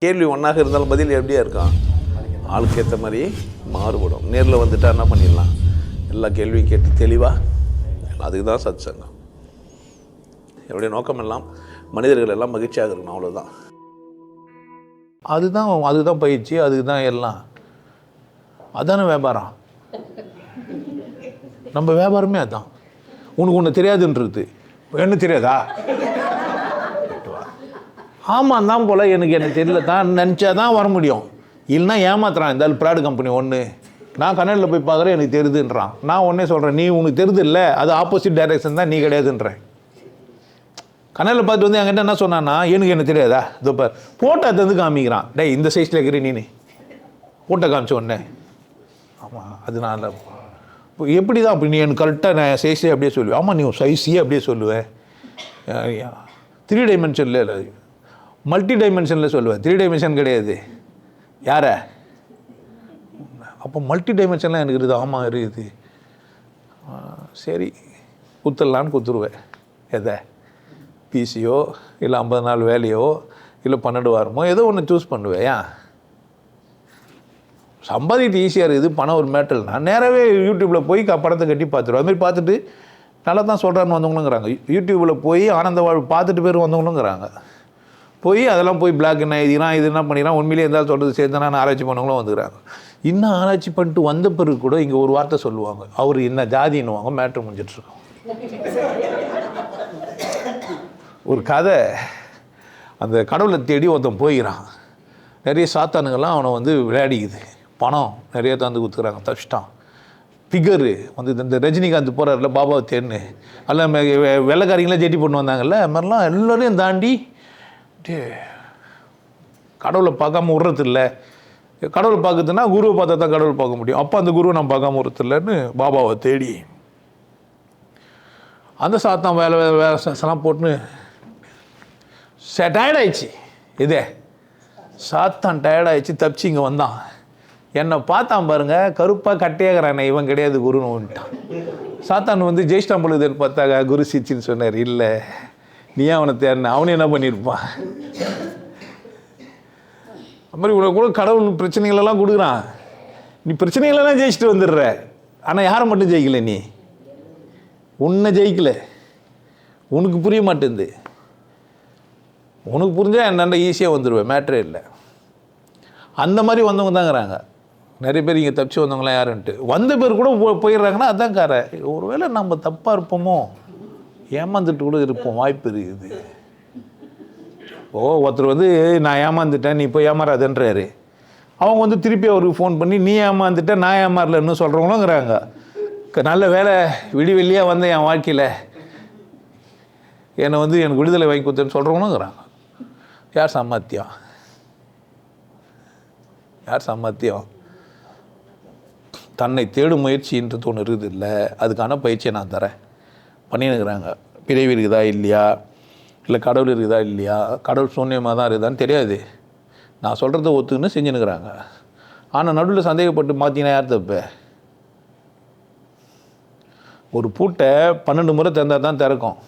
கேள்வி ஒன்றாக இருந்தாலும் பதில் எப்படியா இருக்கும், ஆளுக்கு ஏற்ற மாதிரி மாறுபடும். நேரில் வந்துட்டால் என்ன பண்ணிடலாம், எல்லா கேள்வியும் கேட்டு தெளிவாக. அதுக்கு தான் சத் சங்கம். என்னுடைய நோக்கம் எல்லாம் மனிதர்கள் எல்லாம் மகிழ்ச்சியாக இருக்கணும், அவ்வளோதான். அதுதான் பயிற்சி, அதுதான் எல்லாம். அதானே வியாபாரம். நம்ம வியாபாரமே அதுதான். உனக்கு ஒன்று தெரியாதுன்றது, என்ன தெரியாதா, ஆமாம் தான் போல் எனக்கு தெரியல தான் நினச்சா தான் வர முடியும். இல்லைனா ஏமாத்துறான் இந்த ப்ராடு கம்பெனி ஒன்று. நான் கன்னடில் போய் பார்க்குறேன், எனக்கு தெரியுதுன்றான். நான் ஒன்றே சொல்கிறேன், நீ உனக்கு தெரியுது இல்லை, அது ஆப்போசிட் டைரெக்ஷன் தான், நீ கிடையாதுன்றேன். கன்னடில் பார்த்துட்டு வந்து என்கிட்ட என்ன சொன்னான்னா, என்ன தெரியாதா, இதோ பார் ஃபோட்டோ தந்து காமிக்கிறான். டே இந்த சைஸில் இருக்கிற நீ ஃபோட்டோ காமிச்ச உடனே. ஆமாம் அது நான் இப்போ எப்படி தான் அப்படி நீ எனக்கு கரெக்டாக நான் சைஸே அப்படியே சொல்லுவேன். ஆமாம் நீ சைஸையே அப்படியே சொல்லுவேன். 3 டைமென்ஷனில் இல்லை, மல்டி டைமென்ஷனில் சொல்லுவேன். 3 டைமென்ஷன் கிடையாது. யாரை அப்போ மல்டி டைமென்ஷன்லாம் எனக்கு இருக்குது. ஆமாம் இருக்குது. சரி குத்துடலான்னு குத்துருவேன். எதை, பிசியோ இல்லை 50 நாள் வேலையோ இல்லை 12 வாரமோ ஏதோ ஒன்று சூஸ் பண்ணுவேன். ஏன் சம்பாதிக்கிட்டு ஈஸியாக இருக்குது, பணம் ஒரு மேட்டல். நான் நேராகவே யூடியூப்பில் போய் படத்தை கட்டி பார்த்துருவேன். அதுமாதிரி பார்த்துட்டு நல்லா தான் சொல்கிறான்னு வந்தவங்களுங்கிறாங்க. யூடியூப்பில் போய் ஆனந்த வாழ்வு பார்த்துட்டு பேர் வந்தவங்களுங்கிறாங்க. போய் அதெல்லாம் போய் பிளாக் என்ன எழுதிக்கிறான், இது என்ன பண்ணிக்கிறான், உண்மையிலே இருந்தாலும் சொல்கிறது சேர்த்து நான் ஆராய்ச்சி பண்ணவங்களும் வந்துக்கிறாங்க. இன்னும் ஆராய்ச்சி பண்ணிட்டு வந்த பிறகு கூட இங்கே ஒரு வார்த்தை சொல்லுவாங்க, அவர் என்ன ஜாதின்னுவாங்க, மேட்ரு முடிஞ்சிட்ருக்கோம். ஒரு கதை, அந்த கடவுளை தேடி ஒருத்தன் போயிக்கிறான். நிறைய சாத்தானுங்கள்லாம் அவனை வந்து விளையாடிக்குது. பணம் நிறைய தந்து கொடுத்துக்கிறாங்க, தப்பிச்சிட்டான். ஃபிகரு வந்து இந்த ரஜினிகாந்த் போகிறார்ல பாபாவை தேன்னு, எல்லாம் வெள்ளைக்காரிங்களாம் ஜெட்டி போட்டு வந்தாங்கல்ல, அது மாதிரிலாம் எல்லோரையும் தாண்டி கடவுளை பார்க்காம விட்றது இல்லை. கடவுளை பார்க்குறதுன்னா குருவை பார்த்தா தான் கடவுளை பார்க்க முடியும். அப்போ அந்த குருவை நான் பார்க்காம விட்றது இல்லைன்னு பாபாவை தேடி அந்த சாத்தான் வேலை வேலை போட்டுன்னு டயர்டாயிடுச்சு. இதே சாத்தான் டயர்டாயிடுச்சு, தப்பிச்சு இங்கே வந்தான். என்னை பார்த்தான் பாருங்க, கருப்பாக கட்டையாகிறானே, இவன் கிடையாது குருன்னு வந்துட்டான். சாத்தான் வந்து ஜெயிஷ்டாம் பொழுதுன்னு பார்த்தாங்க, குரு சிச்சின்னு சொன்னார். இல்லை நீ அவனை தேடின, அவனு என்ன பண்ணியிருப்பான். அது மாதிரி உனக்கு கூட கடவுள் பிரச்சனைகளெல்லாம் கொடுக்குறான். நீ பிரச்சனைகளெல்லாம் ஜெயிச்சுட்டு வந்துடுற, ஆனால் யாரை மட்டும் ஜெயிக்கல, நீ உன்னை ஜெயிக்கல. உனக்கு புரிய மாட்டேங்குது. உனக்கு புரிஞ்சால் என்னென்ன ஈஸியாக வந்துடுவேன், மேட்ரே இல்லை. அந்த மாதிரி வந்தவங்க தாங்கிறாங்க நிறைய பேர். இங்கே தப்பிச்சு வந்தவங்களாம் யாருன்ட்டு வந்த பேர் கூட போயிடுறாங்கன்னா அதுதான் காரை. ஒருவேளை நம்ம தப்பாக இருப்போமோ, ஏமாந்துட்டு கூட இருப்போம், வாய்ப்பு இருக்குது. ஒருத்தர் வந்து நான் ஏமாந்துட்டேன், நீ போய் ஏமாறாதுன்றாரு. அவங்க வந்து திருப்பி அவருக்கு ஃபோன் பண்ணி நீ ஏமாந்துட்டேன் நான் ஏமாறலன்னு சொல்கிறவங்களுங்கிறாங்க. நல்ல வேலை விடிவெள்ளியாக வந்தேன் என் வாழ்க்கையில், என்னை வந்து எனக்கு விடுதலை வாங்கி கொடுத்தேன்னு சொல்கிறவங்களுங்கிறாங்க. யார் சாமர்த்தியம், யார் சாமர்த்தியம்? தன்னை தேடும் முயற்சின்றது ஒன்று இருக்குது இல்லை, அதுக்கான பயிற்சியை நான் தரேன் பண்ணினுக்கிறாங்க. பிறவி இருக்குதா இல்லையா, இல்லை கடவுள் இருக்குதா இல்லையா, கடவுள் சூன்யமாக தான் இருக்குதான்னு தெரியாது. நான் சொல்கிறத ஒத்துக்குன்னு செஞ்சுன்னுக்கிறாங்க. ஆனால் நடுவில் சந்தேகப்பட்டு மாற்றிங்கன்னா யார் தப்பு? ஒரு பூட்டை 12 முறை திறந்தால் தான் திறக்கும்,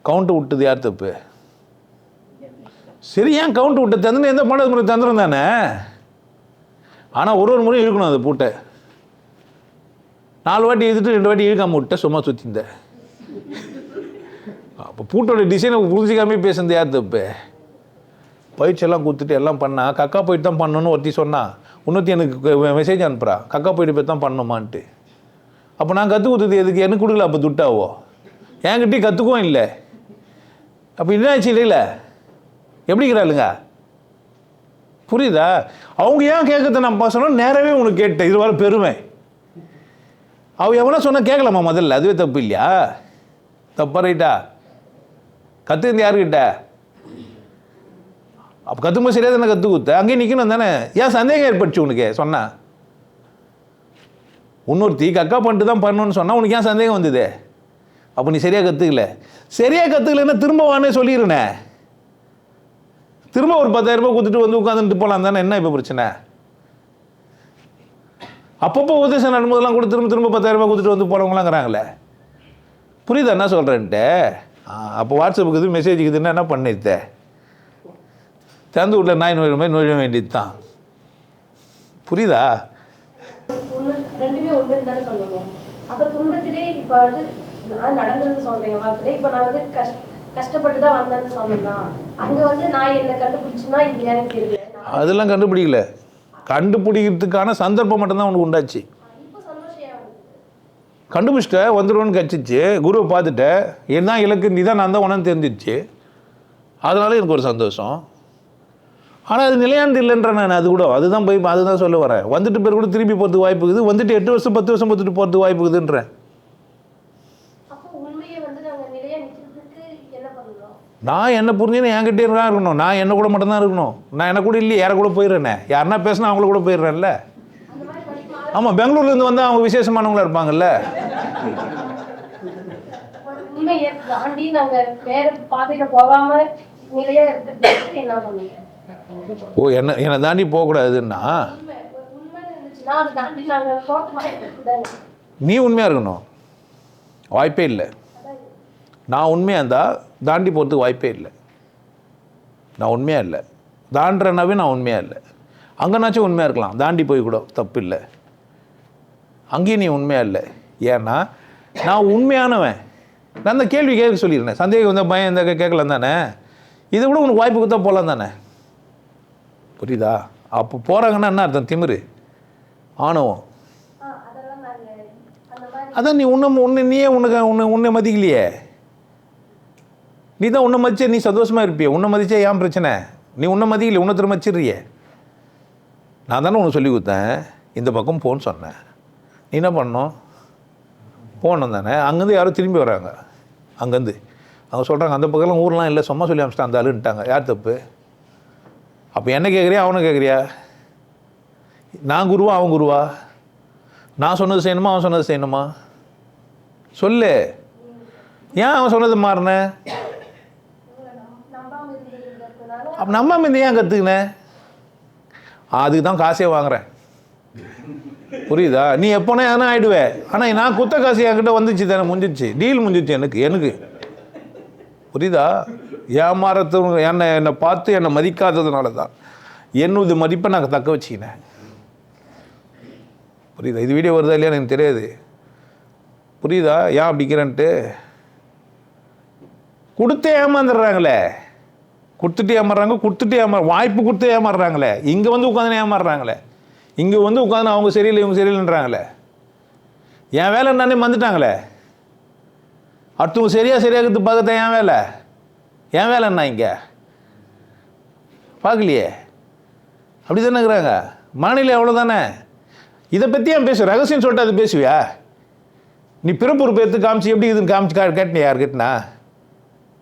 கவுண்ட்டு விட்டது யார் தப்பு? சரி, ஏன் கவுண்ட்டு விட்ட திறந்து எந்த 12 முறை திறந்துடும் தானே. ஆனால் ஒரு முறையும் இழுக்கணும் அந்த பூட்டை. 4 வாட்டி எழுதிட்டு 2 வாட்டி இழுக்காமல் விட்ட சும்மா சுற்றிந்தேன். அப்போ பூட்டோட டிசைனை புரிஞ்சிக்காமே பேசுனது யார் தப்பு? பயிற்சியெல்லாம் கொடுத்துட்டு எல்லாம் பண்ணால் கக்கா போயிட்டு தான் பண்ணணும்னு ஒருத்தி சொன்னால், இன்னொருத்தி எனக்கு மெசேஜ் அனுப்புகிறா கக்கா போயிட்டு போய் தான் பண்ணணுமான்ட்டு. அப்போ நான் கற்றுக் கொடுத்தது எதுக்கு? எனக்கு கொடுக்கல அப்போ துட்டாவோ, என்கிட்டயும் கற்றுக்கவும் இல்லை. அப்போ என்னாச்சு இல்லைல்ல, எப்படிங்கிறாளுங்க புரியுதா? அவங்க ஏன் கேட்கறத நான் சொன்னால் நேரவே உனக்கு கேட்டேன், இது வர பெருமை. அவள் எவனா சொன்னால் கேட்கலாமா முதல்ல? அதுவே தப்பு இல்லையா? தப்பா ரைட்டா? கற்றுந்து யாருக்கிட்ட? அப்போ கற்றுக்கும்போது சரியாக தானே கற்றுக் கொடுத்த, அங்கேயே நிற்கணும் தானே. ஏன் சந்தேகம் ஏற்பட்டுச்சு உனக்கு சொன்னா? இன்னொருத்தி கக்கா பண்ணிட்டு தான் பண்ணணும்னு சொன்னால் உனக்கு ஏன் சந்தேகம் வந்தது? அப்போ நீ சரியாக கற்றுக்கல. சரியாக கற்றுக்கலன்னா திரும்ப வானே சொல்லிடுனே. திரும்ப ஒரு 10,000 ரூபாய் கொடுத்துட்டு வந்து உட்காந்துட்டு போகலாம் தானே. என்ன இப்போ பிரச்சனை? அப்பப்போ உபதேசம் நடக்கும்போதெல்லாம் கூட திரும்ப 10,000 ரூபாய் கொடுத்துட்டு வந்து போகிறவங்களாங்கிறாங்களே. புரியுதா என்ன சொல்கிறேன்ட்டு? அப்போ வாட்ஸ்அப்புக்கு இது மெசேஜுக்கு இதுன்னா என்ன பண்ணித்த? திறந்து வீட்டில் நாய் நுழைய மாதிரி நுழைய வேண்டியது தான். புரியுதா? ரெண்டுமே ஒன்று தானே சொல்லுங்க. அப்போ துன்பத்திலே இப்போ வந்து நான் நடந்தது சொல்கிறேன் வாழ்க்கையில. இப்போ நான் வந்து கஷ்டப்பட்டு தான் வந்தேன்னு சொன்னேன்னா அங்கே வந்து நான் என்னை கண்டுபிடிச்சுன்னா இது எனக்கு தெரியல. அதெல்லாம் கண்டுபிடிக்கல. கண்டுபிடிக்கிறதுக்கான சந்தர்ப்பம் மட்டும்தான் உனக்கு உண்டாச்சு. கண்டுபிடிச்சிட்ட வந்துடுவோன்னு கட்சிச்சு, குருவை பார்த்துட்ட, என்ன இலக்கு நீ தான் நான் தான் உனன்னு தெரிஞ்சிச்சு. அதனால எனக்கு ஒரு சந்தோஷம். ஆனால் அது நிலையானது இல்லைன்ற நான் அது கூட அதுதான் போய் அதுதான் சொல்ல வரேன். வந்துட்டு பேர் கூட திரும்பி போகிறதுக்கு வாய்ப்பு இருக்குது. வந்துட்டு 8 வருஷம் 10 வருஷம் பார்த்துட்டு போகிறதுக்கு வாய்ப்பு இருக்குதுன்றேன். நான் என்ன புரிஞ்சுன்னு என்கிட்டே தான் இருக்கணும். நான் என்ன கூட மட்டும்தான் இருக்கணும். நான் என்ன கூட இல்லையே, யாரை கூட போயிடுறேனே. யாருன்னா பேசினா அவங்கள கூட போயிடுறேன்ல. ஆமாம், பெங்களூர்லேருந்து வந்து அவங்க விசேஷமானவங்களா இருப்பாங்கல்ல. ஓ, என்னை தாண்டி போகக்கூடாதுன்னா நீ உண்மையாக இருக்கணும். வாய்ப்பே இல்லை. நான் உண்மையாக இருந்தால் தாண்டி போகிறதுக்கு வாய்ப்பே இல்லை. நான் உண்மையாக இல்லை. தாண்டுறனாவே நான் உண்மையாக இல்லை. அங்கேனாச்சும் உண்மையாக இருக்கலாம், தாண்டி போய் கூட தப்பு இல்லை. அங்கேயும் நீ உண்மையாக இல்லை. ஏன்னா நான் உண்மையானவன். நான் அந்த கேள்வி கேட்க சொல்லியிருந்தேன். சந்தேகம் வந்தால் பயம் இந்த கேட்கலாம் தானே. இதை விட உனக்கு வாய்ப்பு கொடுத்தா போகலாம் தானே. புரியுதா? அப்போ போகிறாங்கன்னா என்ன அர்த்தம்? திமிரு, ஆணவம். அதான் நீ நீயே உன்னை மதிக்கலையே. நீ தான் உன்னை மதிச்சே நீ சந்தோஷமாக இருப்பிய. உன்னை மதிச்சே ஏன் பிரச்சனை? நீ உன்னை மதிக்கலையே, உன்னை திரும்ப மதிச்சிடுறியே. நான் தானே உனக்கு சொல்லி கொடுத்தேன் இந்த பக்கம் போன்னு சொன்னேன். நீ என்ன பண்ணணும்? போகணும் தானே. அங்கேருந்து யாரும் திரும்பி வராங்க. அங்கேருந்து அவங்க சொல்கிறாங்க அந்த பக்கம்லாம் ஊர்லாம் இல்லை, சும்மா சொல்லி அமிச்சிட்டா அந்த ஆளுன்ட்டாங்க. யார் தப்பு? அப்போ என்ன கேட்குறியா அவனை கேட்குறியா? நான் குருவா அவன் குருவா? நான் சொன்னது செய்யணுமா அவன் சொன்னது செய்யணுமா? சொல்லு. ஏன் அவன் சொன்னது மாறினேன்? அப்போ நம்ம இந்த ஏன் கற்றுக்கினேன்? அதுக்கு தான் காசே வாங்குறேன். புரியுதா? நீ எப்போனா எதனா ஆகிடுவேன். ஆனால் நான் குத்த காசு என்கிட்ட வந்துச்சு தானே, முடிஞ்சிச்சு, டீல் முடிஞ்சிச்சு எனக்கு. புரியுதா? ஏமாறத்து என்னை பார்த்து என்னை மதிக்காததுனால தான் என்னுடைய மதிப்பை நான் தக்க வச்சுக்கினேன். புரியுதா? இது வீடியோ வருதா இல்லையா எனக்கு தெரியாது. புரியுதா? ஏன் அப்படிக்கிறேன்ட்டு கொடுத்தே ஏமாந்துடுறாங்களே. கொடுத்துட்டு வாய்ப்பு கொடுத்து ஏமாறுறாங்களே. இங்கே வந்து உட்காந்து ஏமாறுறாங்களே. இங்கே வந்து உட்காந்து அவங்க சரியில்லை இவங்க சரியில்லைன்றாங்களே. என் வேலை என்னன்னே வந்துட்டாங்களே. அடுத்தவங்க சரியாகிறது பார்க்கத்தான் என் வேலை என்ன இங்கே பார்க்கலையே. அப்படி தானே இருக்கிறாங்க. மாநிலம் அவ்வளோதானே. இதை பற்றி ஏன் பேசு? ரகசியம் சொல்லிட்டு அது பேசுவியா? நீ பிறப்புறுப்பு எடுத்து காமிச்சு எப்படி இதுன்னு காமிச்சு கேட்டினே யார் கேட்டினா?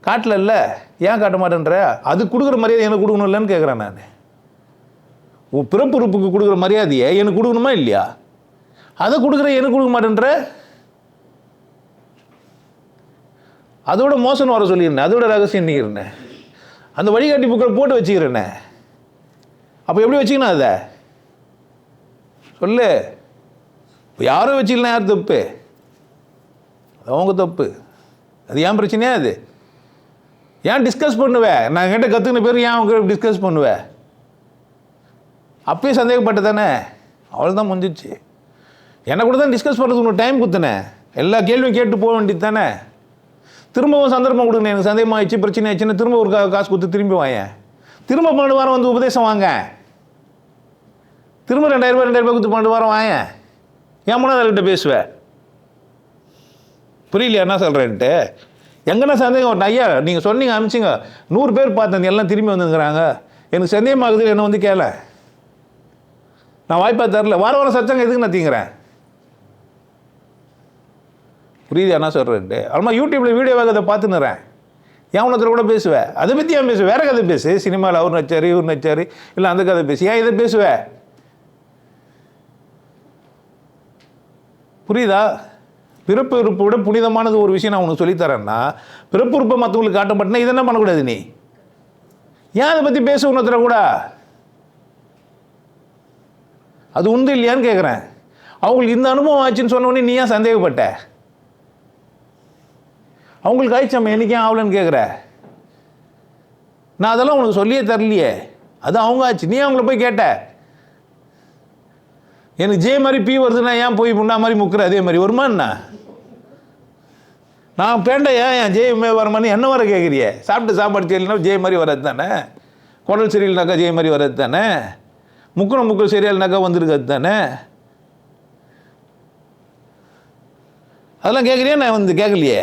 காட்டல இல்லை. ஏன் காட்ட மாட்டேன்ற? அது கொடுக்குற மரியாதை எனக்கு கொடுக்கணும் இல்லைன்னு கேட்குறேன் நான். உன் பிறப்புறுப்புக்கு கொடுக்குற மரியாதையை எனக்கு கொடுக்கணுமா இல்லையா? அதை கொடுக்குற எனக்கு கொடுக்க மாட்டேன்ற. அதோட மோசம் வர சொல்லியிருந்தேன். அதோட ரகசியம் நீக்கிறேன். அந்த வழிகாட்டி புக்களை போட்டு வச்சுக்கிறேனே. அப்போ எப்படி வச்சுக்கணும்? அதை சொல்லு. யாரும் வச்சுக்கலாம். யார் தப்பு? அவங்க தப்பு. அது ஏன் பிரச்சனையா? அது ஏன் டிஸ்கஸ் பண்ணுவேன்? நான் கிட்ட கற்றுக்கின பேர் ஏன் அவங்க டிஸ்கஸ் பண்ணுவேன்? அப்பயே சந்தேகப்பட்ட தானே. அவ்வளோதான் முடிஞ்சிச்சு. எனக்கு கூட தான் டிஸ்கஸ் பண்ணுறதுக்கு உனக்கு டைம் கொடுத்தனே. எல்லா கேள்வியும் கேட்டு போக வேண்டியது தானே. திரும்பவும் சந்தர்ப்பம் கொடுங்க. எனக்கு சந்தேகமாக ஆயிடுச்சு, பிரச்சனை ஆயிடுச்சுன்னா திரும்ப ஒரு காசு கொடுத்து திரும்பி வாங்க. திரும்ப 12 வாரம் வந்து உபதேசம் வாங்க. திரும்ப 2000 ரூபாய் கொடுத்து 12 வாரம் வாங்க. ஏன் மூணாவதுகிட்ட பேசுவேன்? புரியலையா என்ன சொல்கிறேன்ட்டு? எங்கன்னா சந்தேகம் வரட்டும். ஐயா நீங்கள் சொன்னீங்க அனுப்பிச்சிங்க, 100 பேர் பார்த்தேன் எல்லாம் திரும்பி வந்துருக்குறாங்க, எனக்கு சந்தேகமாகுது, என்னை வந்து கேள. நான் வாய்ப்பாக தரல. வாரம் சச்சங்க எதுக்கு நான் தீங்கிறேன்? புரியுது என்ன சொல்கிறேன்ட்டு? அப்புறமா யூடியூப்பில் வீடியோவாக அதை பார்த்துன்னுறேன். ஏன் உனத்தில் கூட பேசுவேன். அதை பற்றி ஏன் பேசுவேன்? வேறு கதை பேசு. சினிமாவில் அவர் நச்சார் இவர் நச்சார் இல்லை அந்த கதை பேசு. ஏன் இதை பேசுவேன்? புரியுதா? பிறப்பு உறுப்பை விட புனிதமானது ஒரு விஷயம் நான் உனக்கு சொல்லித்தரேன்னா, பிறப்பு உறுப்பை மற்றவங்களுக்கு காட்டப்பட்டனா இதை என்ன பண்ணக்கூடாது? நீ ஏன் அதை பற்றி பேச உணர்த்துற கூட? அது உண்டு இல்லையான்னு கேட்குறேன். அவங்களுக்கு இந்த அனுபவம் ஆச்சுன்னு சொன்னோடனே நீ ஏன் சந்தேகப்பட்ட? அவங்களுக்கு ஆயிடுச்சு, நம்ம என்னைக்கு ஆகலன்னு கேட்குற. நான் அதெல்லாம் உனக்கு சொல்லியே தரலையே. அது அவங்க ஆச்சு. நீ அவங்கள போய் கேட்ட, எனக்கு ஜே மாதிரி பி வருதுன்னா ஏன் போய் முன்னா மாதிரி முக்குற அதே மாதிரி வருமா என்ன? நான் பேண்ட ஏன் ஜே வரமான்னு என்ன வர கேட்குறியே? சாப்பிட்டு சாப்பாடு சரியில்லைனா ஜே மாதிரி வர்றது தானே, குடல் சரியில்லைனாக்கா ஜே மாதிரி வர்றது தானே, முக்குற சரியில்லைனாக்கா வந்துருக்கிறது தானே. அதெல்லாம் கேட்குறியா? நான் வந்து கேட்கலையே.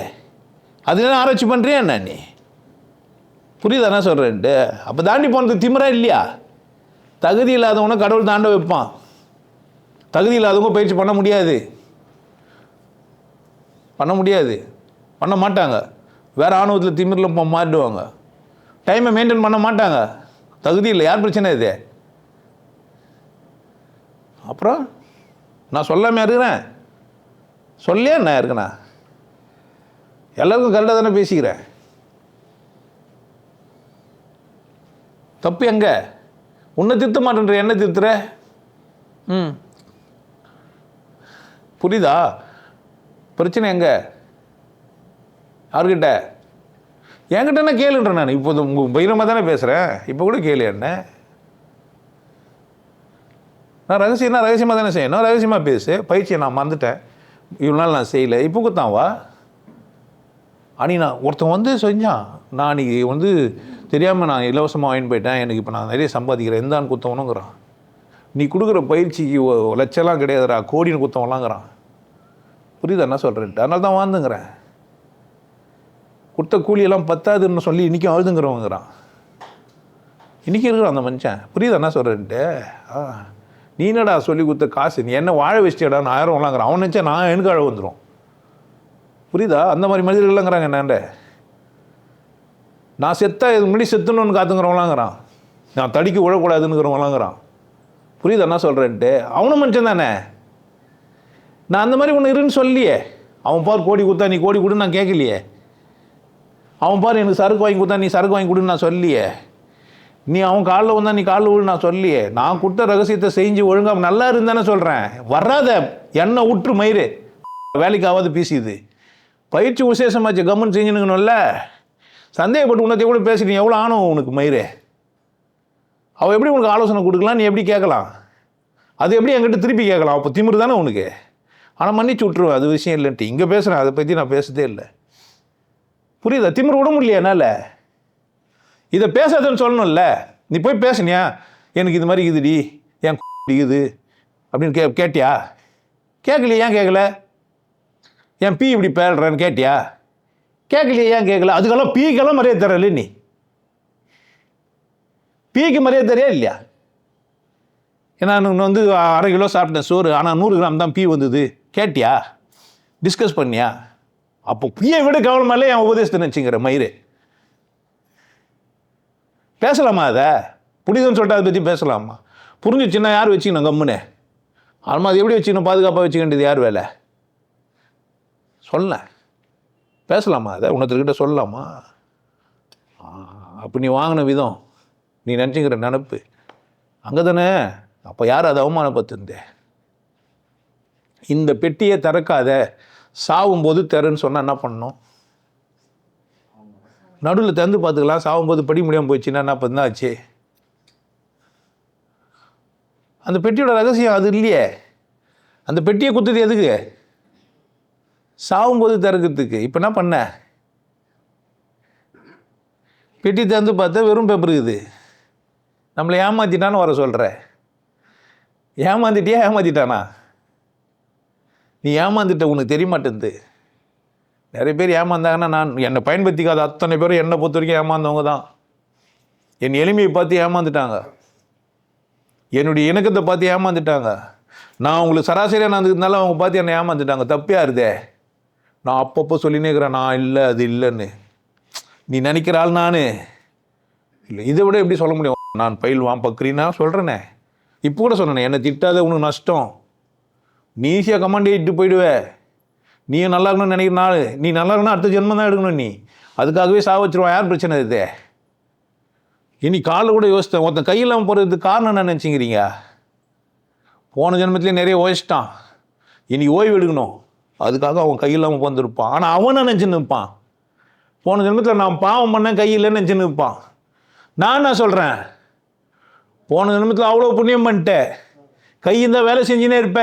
அதுலாம் ஆராய்ச்சி பண்ணுறியா என்ன நீ? புரியுதா என்ன சொல்கிறேன்ட்டு? அப்போ தாண்டி போனது திமிரா இல்லையா? தகுதி இல்லாதவனை கடவுள் தாண்ட வைப்பான். தகுதி இல்லாதவங்க பயிற்சி பண்ண முடியாது, பண்ண மாட்டாங்க. வேறு ஆணவத்தில் திமிரில் மாறிடுவாங்க. டைமை மெயின்டைன் பண்ண மாட்டாங்க. தகுதி இல்லை. யார் பிரச்சனை இது? அப்புறம் நான் சொல்லாமல் இருக்கிறேன்? சொல்லியே என்ன இருக்குண்ணா? எல்லாருக்கும் கரெக்டாக தானே பேசிக்கிறேன். தப்பு எங்கே? உன்னை திருத்த மாட்டேன்ற, என்ன திருத்துற? புரியுதா? பிரச்சனை எங்கே? யார்கிட்ட? என்கிட்ட கேளுன்றேன். நான் இப்போ பகிரமாக தானே பேசுகிறேன். இப்போ கூட கேளு என்ன. நான் ரகசியமாக தானே செய்யணும். ரகசியமாக பேசு. பயிற்சியை நான் மறந்துட்டேன், இவ்வளோ நாள் நான் செய்யலை, இப்போ குத்தான் வா. நான் ஒருத்தன் வந்து செஞ்சான், நான் அன்றைக்கி தெரியாமல் நான் இலவசமாக வாங்கி போயிட்டேன், எனக்கு இப்போ நான் நிறைய சம்பாதிக்கிறேன், எந்தான்னு குத்தவனுங்கிறான். நீ கொடுக்குற பயிற்சிக்கு லட்சம்லாம் கிடையாதுடா, கோடின்னு குத்தவங்களாங்கிறான். புரியுதா என்ன சொல்கிறேன்ட்டு? அதனால தான் வாழ்ந்துங்கிறேன். கொடுத்த கூலியெல்லாம் பத்தாதுன்னு சொல்லி இன்றைக்கும் அழுதுங்கிறவங்கிறான். இன்றைக்கி இருக்கிறான் அந்த மனுஷன். புரியுதா என்ன சொல்கிறேன்ட்டு? நீ என்னடா சொல்லி கொடுத்த காசு, நீ என்ன வாழ வச்சிட்டியடான்னு 1000 வாங்கறான். அவன் நினச்சா நான் எனக்கு அழ வந்துடும். புரியுதா? அந்த மாதிரி மனிதர்கள்லாங்கிறாங்க என்னண்ட. நான் செத்தா இது முன்னாடி செத்துணுன்னு காத்துங்கிறவங்களாங்கிறான். நான் தடிக்க விழக்கூடாதுன்னுங்கிறவங்களாங்கிறான். புரியுதா என்ன சொல்கிறேன்ட்டு? அவனும் மனுஷன் தானே. நான் அந்த மாதிரி ஒன்று இருன்னு சொல்லியே. அவன் பார் கோடி கொடுத்தா நீ கோடி கொடுன்னு நான் கேட்கலையே. அவன் பார் எனக்கு சரக்கு வாங்கி கொடுத்தா நீ சரக்கு வாங்கி கொடுன்னு நான் சொல்லியே. நீ அவன் காலில் வந்தா நீ காலில் விழு நான் சொல்லியே. நான் கொடுத்த ரகசியத்தை செஞ்சு ஒழுங்காக நல்லா இருந்தானே சொல்கிறேன். வராத எண்ணெய் விட்டுரு மயிறு, வேலைக்கு ஆகாது பேசிது. பயிற்சி விசேஷமாச்சு, கம்முன்னு செஞ்சுனுங்கணும்ல. சந்தேகப்பட்டு உன்னத்தை கூட பேசிட்டு எவ்வளோ ஆணும் உனக்கு மயிறு? அவள் எப்படி உனக்கு ஆலோசனை கொடுக்கலாம்? நீ எப்படி கேட்கலாம்? அது எப்படி என்கிட்ட திருப்பி கேட்கலாம்? அப்போ திமிரு தானே உனக்கு. ஆனால் மன்னிச்சு விட்ருவேன், அது விஷயம் இல்லைன்ட்டு இங்கே பேசுகிறேன். அதை பற்றி நான் பேசுதே இல்லை. புரியுதா? திமிரு விட முடியல என்னால். இதை பேசாதன்னு சொல்லணும்ல. நீ போய் பேசுனியா, எனக்கு இது மாதிரி இதுடி, என் இது அப்படின்னு கேட்டியா? கேட்கலையே. ஏன் கேட்கல? என் பீ இப்படி பேடுறேன்னு கேட்டியா? கேட்கலையே. ஏன் கேட்கல? அதுக்கெல்லாம் பீக்கெல்லாம் மரியாதை தரல. நீ பீக்கு மரியாதை தரையா இல்லையா? ஏன்னா நான் 1/2 கிலோ சாப்பிட்டேன் சோறு, ஆனால் 100 கிராம் தான் பீ வந்தது. கேட்டியா? டிஸ்கஸ் பண்ணியா? அப்போ பீயை விட கவனமாலே என் உபதேசத்தை நினச்சிங்கிற மயிறு. பேசலாமா? அதை புரியுதுன்னு சொல்லிட்டு அதை பற்றி பேசலாமா? புரிஞ்சிச்சுன்னா யார் வச்சுக்கணும் கம்முன்னு? ஆமாம், அது எப்படி வச்சுக்கணும்? பாதுகாப்பாக வச்சுக்க வேண்டியது யார் வேலை? சொல்ல பேசலாமா? அதை உன்னத்துக்கிட்ட சொல்லலாமா? அப்போ நீ வாங்கின விதம், நீ நினச்சிக்கிற நினப்பு அங்கே தானே. அப்போ யார் அதை அவமானப்பட்டிருந்தே? இந்த பெட்டியை திறக்காத, சாவும்போது திறன்னு சொன்னால் என்ன பண்ணணும்? நடுவில் திறந்து பார்த்துக்கலாம். சாகும்போது படி முடியாமல் போயிடுச்சுன்னா என்ன பண்ணா ஆச்சு? அந்த பெட்டியோட ரகசியம் அது இல்லையே. அந்த பெட்டியை குத்துது எதுக்கு? சாகும்போது திறக்கிறதுக்கு. இப்போ என்ன பண்ண? பெட்டி திறந்து பார்த்தா வெறும் பேப்பர் இருக்குது. நம்மளை ஏமாற்றிட்டான்னு வர சொல்கிற. ஏமாந்துட்டியா? ஏமாற்றிட்டானா? நீ ஏமாந்துட்ட, உனக்கு தெரிய மாட்டேங்குது. நிறைய பேர் ஏமாந்தாங்கன்னா, என்னை பயன்படுத்திக்காத அத்தனை பேரும் என்னை பொறுத்த வரைக்கும் ஏமாந்தவங்க தான். என் எளிமையை பார்த்து ஏமாந்துட்டாங்க, என்னுடைய இணக்கத்தை பார்த்து ஏமாந்துட்டாங்க. நான் அவங்களுக்கு சராசரியாக நடந்துக்கிறதுனால அவங்க பார்த்து என்னை ஏமாந்துட்டாங்க. தப்பியாக இருதே. நான் அப்பப்போ சொல்லினே இருக்கிறேன், நான் இல்லை அது இல்லைன்னு. நீ நினைக்கிற ஆள் நான் இல்லை. இதை விட எப்படி சொல்ல முடியும்? நான் பயில்வான் பக்ரின்னா சொல்கிறேனே. இப்போ கூட சொன்னேனே, என்னை திட்டாத உனக்கு நஷ்டம். நீ ஈஸியாக கமாண்டே இட்டு போயிடுவே. நீயும் நல்லா இருக்கணும்னு நினைக்கிற நாள், நீ நல்லா இருக்கணும் அடுத்த ஜென்மம் தான் எடுக்கணும். நீ அதுக்காகவே வச்சிருவான். யார் பிரச்சனை இது? இனி காலில் கூட யோசித்தேன், ஒருத்தன் கையில்லாமல் போகிறதுக்கு காரணம் என்ன நினச்சிங்கிறீங்க? போன ஜென்மத்திலே நிறைய ஓய்ச்சிட்டான், இன்றைக்கி ஓய்வு எடுக்கணும், அதுக்காக அவன் கையில்லாமல் போந்துருப்பான். ஆனால் அவன் நினச்சின்னு இருப்பான், போன ஜென்மத்தில் நான் பாவம் பண்ணேன் கையில்லைன்னு நினச்சின்னு இருப்பான். நான் என்ன சொல்கிறேன்? போன நிமிஷத்தில் அவ்வளோ புண்ணியம் பண்ணிட்ட, கை இந்த வேலை செஞ்சுனே இருப்ப,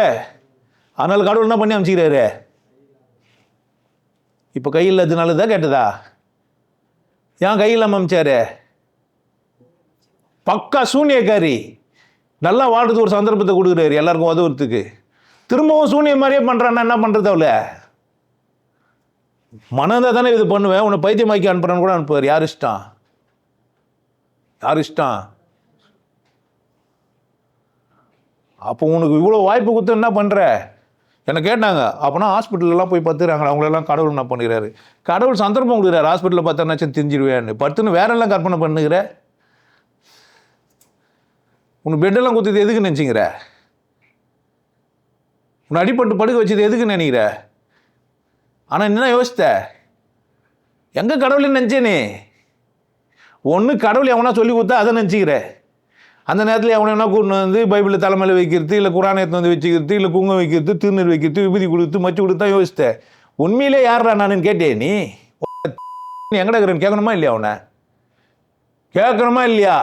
அதனால் கடவுள் என்ன பண்ணி அமைச்சிக்கிறாரு? இப்போ கை இல்லாததுனால தான் கேட்டதா? ஏன் கை இல்லாமல் அமைச்சாரு? பக்கா சூனியக்காரி, நல்லா வாழ்றதுக்கு ஒரு சந்தர்ப்பத்தை கொடுக்குறாரு எல்லாருக்கும் உதவுறதுக்கு. திரும்பவும் சூனியம் மாதிரியே பண்ணுறான்னா என்ன பண்ணுறது? அவளை மனதை தானே இது பண்ணுவேன். உன்னை பைத்தியமாக்கி அனுப்புறான்னு கூட அனுப்புவார். யார் இஷ்டம்? யார் இஷ்டம்? அப்போ உனக்கு இவ்வளோ வாய்ப்பு கொடுத்து என்ன பண்ணுற? என்னை கேட்டாங்க. அப்போனா ஹாஸ்பிட்டலெலாம் போய் பார்த்துறாங்க, அவங்களெல்லாம் கடவுள் என்ன பண்ணுகிறாரு? கடவுள் சந்தர்ப்பம் கொடுக்குறாரு. ஹாஸ்பிட்டலில் பார்த்தா தெரிஞ்சிருவேன்னு படுத்துன்னு வேறெல்லாம் கற்பனை பண்ணுகிற. உனக்கு பெட்டெல்லாம் கொடுத்தது எதுக்கு நினச்சிங்கிற? உன்னை அடிப்பட்டு படுக்க வச்சது எதுக்கு நினைக்கிற? ஆனால் என்ன யோசித்த? எங்கே கடவுள்னு நினச்சேனே? ஒன்று கடவுள் எவனா சொல்லி கொடுத்தா அதை நினச்சிக்கிற. அந்த நேரத்தில் எவனா கூட்டு வந்து பைபிளில் தலைமையில் வைக்கிறது, இல்லை குரானை எடுத்து வந்து வச்சுக்கிறது, இல்லை குங்கம் வைக்கிறது, திருநீர் வைக்கிறது, விபூதி கொடுத்து மச்சு கொடுத்து தான் யோசித்த. உண்மையிலே யாரா நான் கேட்டே? நீ எங்கடா இருக்கிறேன்னு கேட்கணுமா இல்லையா? அவனை கேட்கணுமா இல்லையா?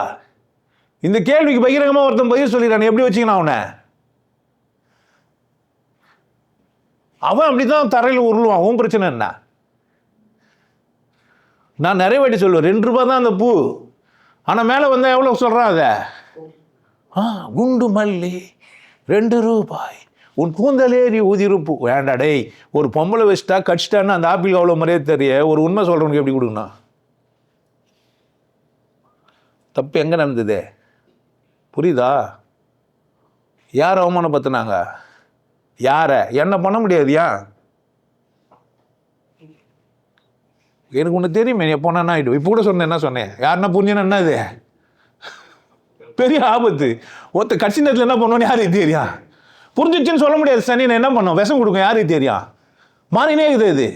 இந்த கேள்விக்கு பகிரங்கமாக ஒருத்தன் பதில் சொல்லிடுறான். எப்படி வச்சுக்கணும் அவனை? அவன் அப்படி தான் தரையில் உருளுவான். உன் பிரச்சனை என்ன? நான் நிறைய வாட்டி சொல்லுவேன், 2 ரூபா தான் அந்த பூ, ஆனால் மேலே வந்தால் எவ்வளோ சொல்கிறான் அதை? குண்டு மல்லி 2 ரூபாய், உன் கூந்தலேறி உதிருப்பு. வேண்டாடே, ஒரு பொம்பளை வச்சுட்டா கடிச்சிட்டான்னு அந்த ஆப்பிள் அவ்வளோ மரியாதை தெரிய, ஒரு உண்மை சொல்கிறவனுக்கு எப்படி கொடுக்கணும்? தப்பு எங்கே நடந்தது? புரியுதா? யார் அவமானப்படுத்தினாங்க? யாரை? என்ன பண்ண முடியாது. ஏன்? எனக்கு ஒன்று தெரியுமே, நீ எப்போ என்ன ஆகிடும். இப்போ கூட சொன்னேன், என்ன சொன்னேன்? யாருன்னா புரிஞ்சுன்னா என்ன இது பெரிய ஆபத்து. ஒருத்த கட்சி நேரத்தில் என்ன பண்ணுவோன்னு யாருக்கு தெரியும்? புரிஞ்சிச்சுன்னு சொல்ல முடியாது. சனி நான் என்ன பண்ணோம்? விஷம் கொடுக்கும். யாருக்கு தெரியும்? மாறினே இருக்குது இது.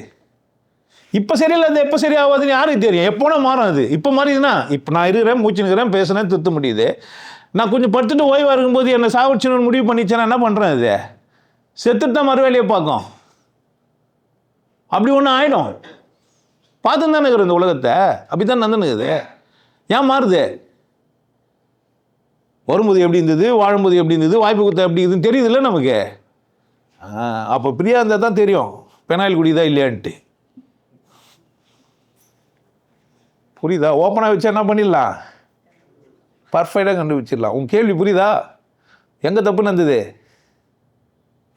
இப்போ சரியில்லை, அது எப்போ சரியாகாதுன்னு யாருக்கு தெரியும்? எப்போனா மாறும் அது. இப்போ மாறிதுன்னா, இப்போ நான் இருக்கிறேன், மூச்சு நிற்கிறேன், பேசுனேன், திருத்த முடியுது. நான் கொஞ்சம் படுத்துட்டு ஓய்வாக இருக்கும்போது என்னை சாவடிச்சுன்னு முடிவு பண்ணிச்சேன்னா என்ன பண்ணுறேன்? அது செத்துட்டு தான் மறு வேலையை பார்க்கும். அப்படி ஒன்று ஆகிடும். பார்த்துன்னு தானே இருக்கிற இந்த உலகத்தை. அப்படி தான் நடந்துனுக்குது. ஏன் மாறுது? வரும்போது எப்படி இருந்தது, வாழும்போது எப்படி இருந்தது, வாய்ப்பு கொடுத்தா எப்படி இருக்குதுன்னு தெரியுது இல்லை நமக்கு. அப்போ பிரியா இருந்தால் தான் தெரியும் பெனாயில் குடிதா இல்லையான்ட்டு. புரியுதா? ஓப்பனாக வச்சா என்ன பண்ணிடலாம்? பர்ஃபெக்டாக கண்டுபிடிச்சிடலாம். உன் கேள்வி புரியுதா? எங்கே தப்பு நடந்தது?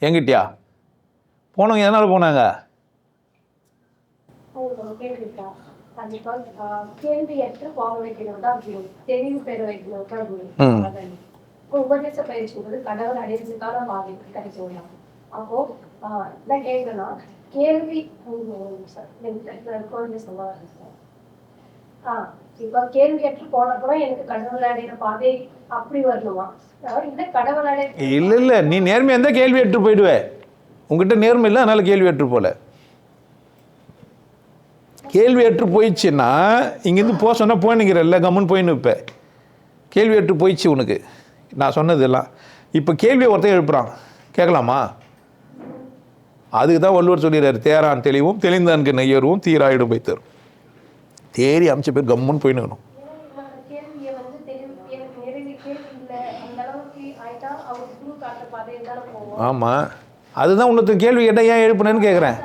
எங்கிட்டியா போனவங்க எதனால் போனாங்க? உபதேச பயிற்சிங்கிறது கடவுள் அடையிறதுக்கான வாய்ப்பு கிடைக்கும். அப்போ நான் கேட்கணும்னா கேள்வி இப்ப கேள்வி கேட்டு போனப்பறம் எனக்கு கடவுள் அடையிற பாதை அப்படி வரணுமா? இந்த கடவுள் அடை இல்லை, நீ நேர்மையாக இருந்தால் கேள்வி எடுத்து போயிடுவேன். உங்ககிட்ட நேர்மை இல்லை, அதனால் கேள்வி எடுத்து போல. கேள்வி ஏற்று போயிடுச்சுன்னா இங்கேருந்து போக சொன்னால் போயினுங்கிறல்ல, கம்முன்னு போயின்னு இருப்பேன். கேள்வி ஏற்று போயிடுச்சு உனக்கு நான் சொன்னதெல்லாம். இப்போ கேள்வியை ஒருத்தர் எழுப்புறான், கேட்கலாமா? அதுக்கு தான் வள்ளுவர் சொல்லிடுறாரு, தேரான் தெளிவும் தெளிந்தான்கு நெய்யருவும் தீராயிடும் போய் தரும். தேறி அமைச்ச பேர் கம்முன்னு போயினுக்கணும். ஆமாம், அதுதான் உன்னத்து கேள்வி கேட்டால் ஏன் எழுப்புனேன்னு கேட்குறேன்.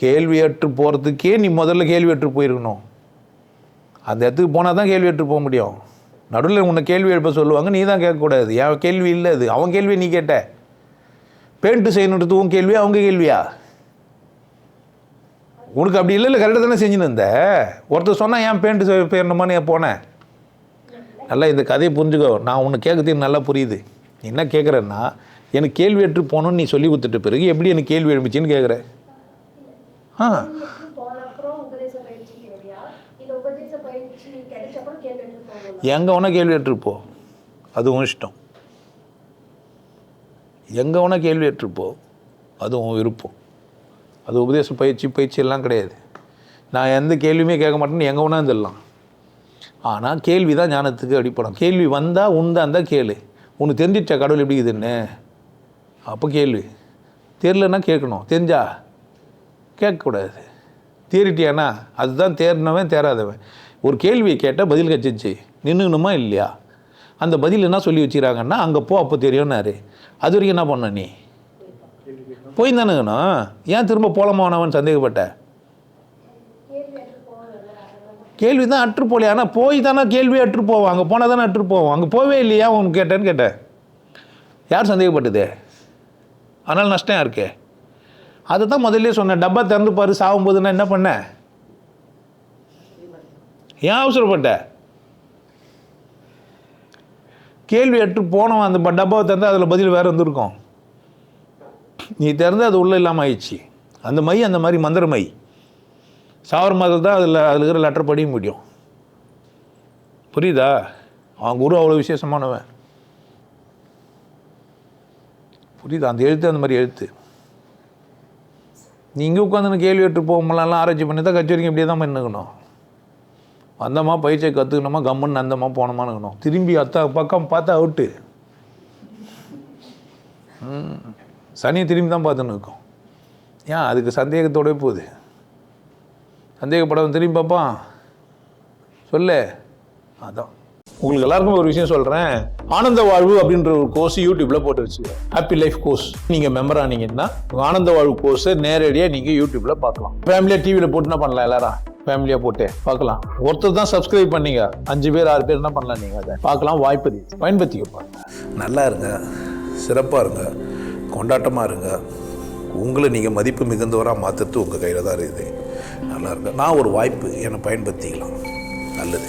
கேள்வி ஏற்று போகிறதுக்கே நீ முதல்ல கேள்வி ஏற்று போயிருக்கணும். அந்த இடத்துக்கு போனால் தான் கேள்வி ஏற்று போக முடியும். நடுவில் உன்னை கேள்வி எழுப்ப சொல்லுவாங்க, நீ தான் கேட்கக்கூடாது. என் கேள்வி இல்லை அது, அவன் கேள்வியை நீ கேட்ட. பெயிண்ட்டு செய்யணுன்றது உன் கேள்வியா அவங்க கேள்வியா? உனக்கு அப்படி இல்லை, கரெக்டாக தானே செஞ்சுன்னு இருந்த. ஒருத்தர் சொன்னால் ஏன் பெயிண்ட்டு செய்யணுமான்னு போனேன். நல்லா இந்த கதையை புரிஞ்சுக்கோ. நான் உன்னை கேட்குறது நல்லா புரியுது. நீ என்ன கேட்குறேன்னா, எனக்கு கேள்வி ஏற்று போகணுன்னு நீ சொல்லி கொடுத்துட்ட பிறகு எப்படி எனக்கு கேள்வி எழுப்பிச்சின்னு கேட்குற. எங்கே வேணா கேள்வி ஏற்றுப்போ, அது உன் இஷ்டம். எங்கே வேணா கேள்வி ஏற்றுப்போ, அது உன் விருப்பம். அது உபதேச பயிற்சி எல்லாம் கிடையாது. நான் எந்த கேள்வியுமே கேட்க மாட்டேன்னு எங்கே வேணா இருந்துடலாம். ஆனால் கேள்வி தான் ஞானத்துக்கு அடிப்படம். கேள்வி வந்தால் உண்டாந்தா கேளு. உனக்கு தெரிஞ்சிச்சா கடவுள் எப்படி இதுன்னு? அப்போ கேள்வி. தெரிலன்னா கேட்கணும். தெரிஞ்சா கேட்கக்கூடாது. தேறிட்டியானா அதுதான் தேறினவன் தேராதவன். ஒரு கேள்வியை கேட்டால் பதில் கச்சிச்சு நின்றுணுமா இல்லையா? அந்த பதில் என்ன சொல்லி வச்சுக்கிறாங்கன்னா அங்கே போ அப்போ தெரியும்னாரு. அது வரைக்கும் என்ன பண்ண நீ போய் தானுங்கண்ணா? ஏன் திரும்ப போலமானவன் சந்தேகப்பட்ட? கேள்வி தான் அற்று போகலையா? ஆனால் போய் தானே கேள்வி அற்று போவோம். அங்கே போனால் தானே அற்று போவோம். அங்கே போவே இல்லையா உனக்கு கேட்டேன்னு கேட்டேன். யார் சந்தேகப்பட்டது? அதனால் நஷ்டம் இருக்கே. அதை தான் முதல்ல சொன்னேன். டப்பா திறந்து பாரு சாகும்போது நான் என்ன பண்ணேன்? ஏன் அவசரப்பட்ட? கேள்வி அற்று போனவன் அந்த டப்பாவை திறந்து அதில் பதில் வேறு வந்துருக்கும். நீ திறந்து அது உள்ளே இல்லாமல் ஆயிடுச்சு. அந்த மை அந்த மாதிரி மந்திர மை சாவர மாதிரி தான் அதில் இருக்கிற லெட்டர் படிக்க முடியும். புரியுதா? அவன் குரு அவ்வளோ விசேஷமானவன். புரியுதா? அந்த எழுத்து அந்த மாதிரி எழுத்து. நீ இங்கே உட்காந்து கேள்வி எட்டு போகும்போலாம் ஆராய்ச்சி பண்ணி தான் கச்சேரிக்கு இப்படியே தான் பண்ணிக்கணும். அந்தம்மா பயிற்சியை கற்றுக்கணுமா கம்முன்னு அந்தம்மா போனோமானுக்கணும். திரும்பி பக்கம் பார்த்தா அவுட்டு. சனியை திரும்பி தான் பார்த்துன்னு இருக்கும். ஏன் அதுக்கு சந்தேகத்தோட போகுது. சந்தேகப்படவன் திரும்பி பார்ப்பான். சொல்லு. அதான் உங்களுக்கு எல்லாருக்கும் ஒரு விஷயம் சொல்கிறேன். ஆனந்த வாழ்வு அப்படின்ற ஒரு கோர்ஸ் யூடியூப்பில் போட்டு வச்சுக்கோங்க. Happy life course. நீங்கள் மெம்பர் ஆனீங்கன்னா ஆனந்த வாழ்வு கோர்ஸை நேரடியாக நீங்கள் யூடியூப்பில் பார்க்கலாம். ஃபேமிலியாக டிவியில் போட்டு என்ன பண்ணலாம்? எல்லாரும் ஃபேமிலியாக போட்டு பார்க்கலாம். ஒருத்தர் தான் சப்ஸ்கிரைப் பண்ணீங்க, 5 பேர் 6 பேர் என்ன பண்ணலாம்? நீங்கள் அதை பார்க்கலாம். வாய்ப்பு பயன்படுத்திக்க. நல்லா இருங்க, சிறப்பாக இருங்க, கொண்டாட்டமாக இருங்க. உங்களை நீங்கள் மதிப்பு மிகுந்தவராக மாற்றுறது உங்கள் கையில் தான் இருக்குது. நல்லா இருங்க. நான் ஒரு வாய்ப்பு என்னை பயன்படுத்திக்கலாம். நல்லது.